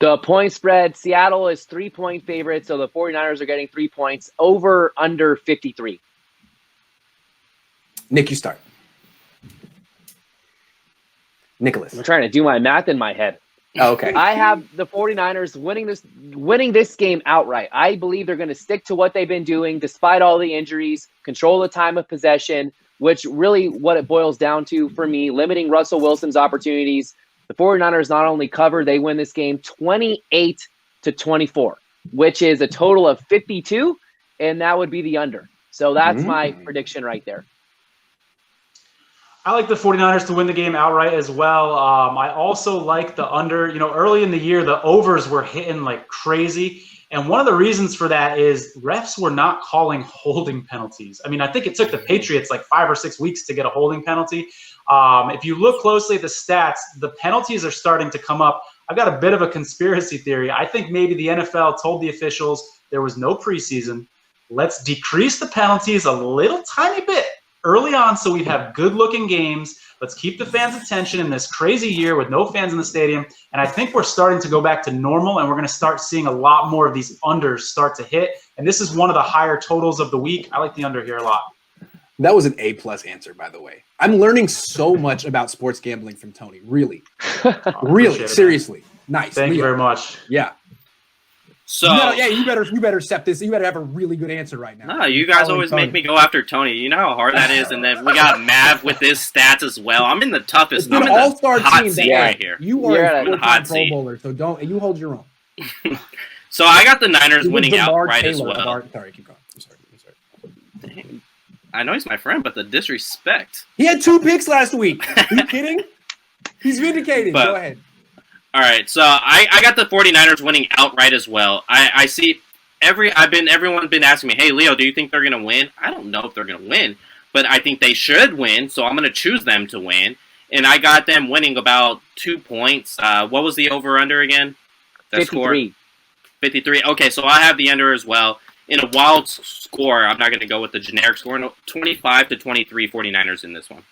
The point spread, Seattle is 3-point favorite, so the 49ers are getting 3 points. Over, under 53. Nick, you start. Nicholas. I'm trying to do my math in my head. Oh, okay. I have the 49ers winning this game outright. I believe they're going to stick to what they've been doing despite all the injuries, control the time of possession, which really what it boils down to for me, limiting Russell Wilson's opportunities. The 49ers not only cover, they win this game 28-24, which is a total of 52, and that would be the under. So that's my prediction right there. I like the 49ers to win the game outright as well. I also like the under. Early in the year, the overs were hitting like crazy. And one of the reasons for that is refs were not calling holding penalties. I mean, I think it took the Patriots like 5 or 6 weeks to get a holding penalty. If you look closely at the stats, the penalties are starting to come up. I've got a bit of a conspiracy theory. I think maybe the NFL told the officials there was no preseason. Let's decrease the penalties a little tiny bit early on so we have good-looking games. Let's keep the fans' attention in this crazy year with no fans in the stadium. And I think we're starting to go back to normal, and we're going to start seeing a lot more of these unders start to hit. And this is one of the higher totals of the week. I like the under here a lot. That was an A-plus answer, by the way. I'm learning so much about sports gambling from Tony. Really. Really. Seriously. Nice. Thank you very much. Yeah. So you better accept this. You better have a really good answer right now. No, you guys always make me go after Tony. You know how hard that is, and then we got Mav with his stats as well. I'm in the toughest. It's an all-star hot team seat right here. You are a hot Pro Bowler, so you hold your own. So I got the Niners winning outright as well. Sorry, keep going. I'm sorry. Dang. I know he's my friend, but the disrespect. He had 2 picks last week. Are you kidding? He's vindicated. Go ahead. All right, so I got the 49ers winning outright as well. I see everyone's been asking me, hey, Leo, do you think they're going to win? I don't know if they're going to win, but I think they should win, so I'm going to choose them to win. And I got them winning about 2 points. What was the over-under again? 53. 53. Okay, so I have the under as well. In a wild score, I'm not going to go with the generic score. 25-23 49ers in this one.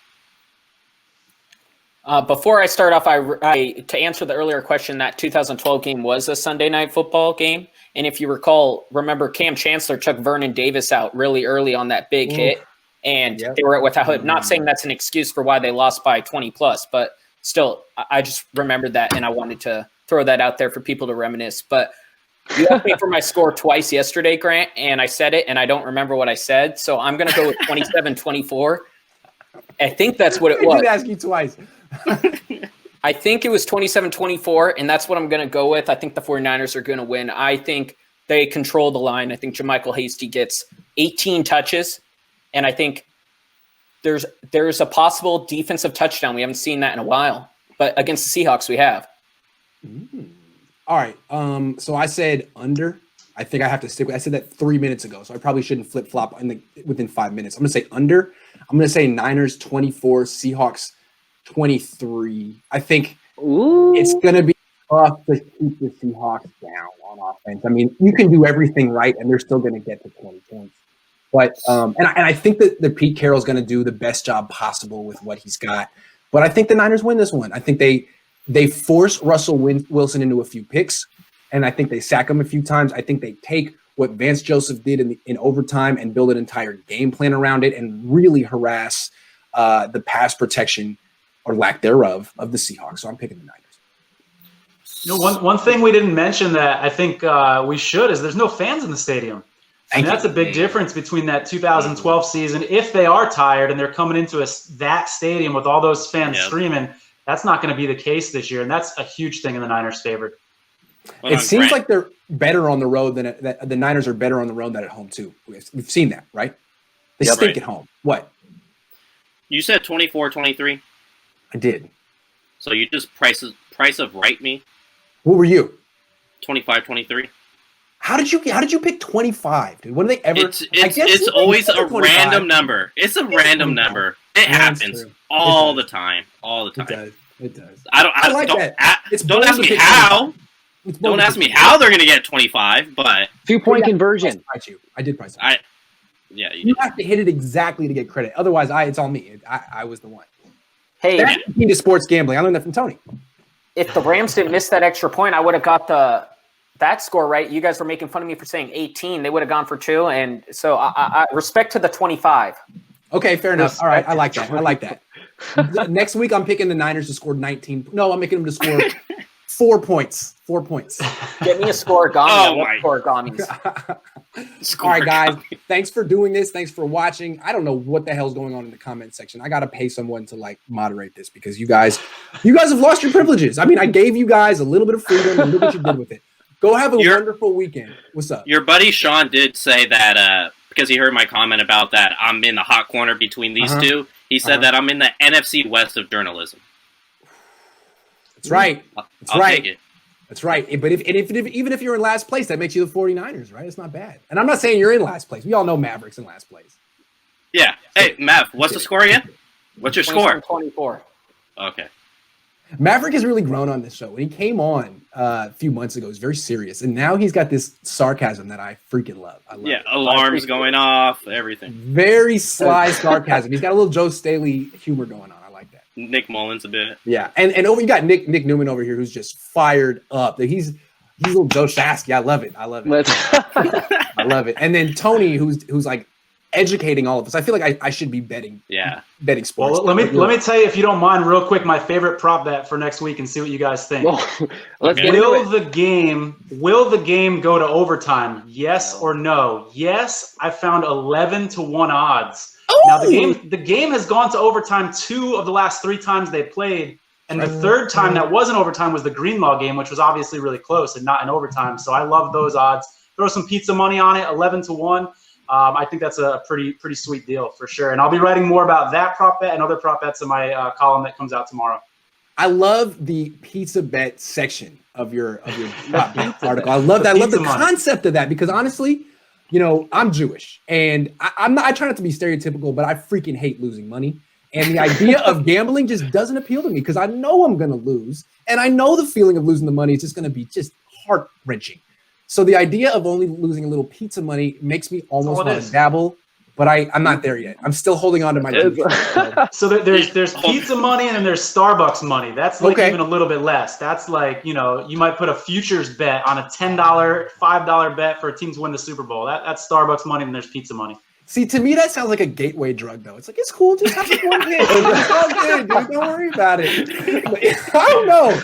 Before I start off, to answer the earlier question, that 2012 game was a Sunday Night Football game. And if you remember Cam Chancellor took Vernon Davis out really early on that big hit. And they were without. Not saying that's an excuse for why they lost by 20+, but still, I just remembered that, and I wanted to throw that out there for people to reminisce. But you asked me for my score twice yesterday, Grant, and I said it, and I don't remember what I said. So I'm going to go with 27-24. I think that's what it was. I did ask you twice. I think it was 27-24, and that's what I'm going to go with. I think the 49ers are going to win. I think they control the line. I think JaMychal Hasty gets 18 touches, and I think there's a possible defensive touchdown. We haven't seen that in a while, but against the Seahawks we have. All right. So I said under. I think I have to stick with. I said that 3 minutes ago, so I probably shouldn't flip flop within 5 minutes. I'm going to say under. I'm going to say Niners 24, Seahawks 23. I think it's going to be tough to keep the Seahawks down on offense. I mean, you can do everything right, and they're still going to get to 20 points. But and I think that Pete Carroll's going to do the best job possible with what he's got. But I think the Niners win this one. I think they force Russell Wilson into a few picks, and I think they sack him a few times. I think they take what Vance Joseph did in overtime and build an entire game plan around it and really harass the pass protection or lack thereof of the Seahawks. So I'm picking the Niners. One thing we didn't mention that I think we should is there's no fans in the stadium. And that's a big difference between that 2012 season. If they are tired and they're coming into that stadium with all those fans screaming, that's not going to be the case this year. And that's a huge thing in the Niners' favor. It seems like they're better on the road than the Niners are better on the road than at home too. We've seen that, right? They stink at home. What? You said 24-23? I did. So you just price of right me? What were you? 25-23. How did you pick 25, dude? When do they ever? It's always a random number. It's a random number. It happens all the time. All the time. It does. I like that. Don't ask me how. Don't ask me how they're going to get 25, but 2-point conversion. I did price it. You have to hit it exactly to get credit. Otherwise, it's all me. I was the one. Hey, that's the key to sports gambling. I learned that from Tony. if the Rams didn't miss that extra point, I would have got that score right. You guys were making fun of me for saying 18. They would have gone for 2. And so I respect to the 25. Okay, fair enough. All right, I like that. I like that. Next week, I'm picking the Niners to score 19. No, I'm making them to score 4 points. 4 points. Get me a score, Gami. Score, Gamis. All right, guys. Thanks for doing this. Thanks for watching. I don't know what the hell's going on in the comment section. I got to pay someone to like moderate this because you guys have lost your privileges. I mean, I gave you guys a little bit of freedom and look what you did with it. Go have a wonderful weekend. What's up? Your buddy Sean did say that because he heard my comment about that I'm in the hot corner between these two. He said that I'm in the NFC West of journalism. That's right. I'll take it. That's right. But even if you're in last place, that makes you the 49ers, right? It's not bad. And I'm not saying you're in last place. We all know Mavericks in last place. Yeah. Hey, Mav, what's the score again? What's your score? 24. Okay. Maverick has really grown on this show. When he came on a few months ago, he was very serious. And now he's got this sarcasm that I freaking love. I love it. Alarms going off, everything. Very sly sarcasm. He's got a little Joe Staley humor going on. I like that. Nick Mullins a bit. Yeah. And over you got Nick Newman over here who's just fired up. He's a little Joe Shasky. I love it. I love it. And then Tony, who's like educating all of us. I feel like I should be betting sports. Well, let me tell you, if you don't mind, real quick, my favorite prop bet for next week, and see what you guys think. Let's get Will the game go to overtime? Yes or no? Yes, I found 11-1 odds. Oh! Now the game has gone to overtime 2 of the last 3 times they played, and the third time that wasn't overtime was the Greenlaw game, which was obviously really close and not in overtime. So I love those odds. Throw some pizza money on it, 11-1. I think that's a pretty sweet deal for sure. And I'll be writing more about that prop bet and other prop bets in my column that comes out tomorrow. I love the pizza bet section of your prop bet article. I love that. I love the concept of that because honestly, I'm Jewish and I try not to be stereotypical, but I freaking hate losing money. And the idea of gambling just doesn't appeal to me because I know I'm going to lose. And I know the feeling of losing the money is just going to be just heart-wrenching. So the idea of only losing a little pizza money makes me almost want to dabble, but I'm not there yet. I'm still holding on to my So there's pizza money and then there's Starbucks money. That's like even a little bit less. That's like, you might put a futures bet on a $10, $5 bet for a team to win the Super Bowl. That's Starbucks money and there's pizza money. See, to me, that sounds like a gateway drug, though. It's like, it's cool. Just have one hit. It's all good, dude. Don't worry about it. I don't know.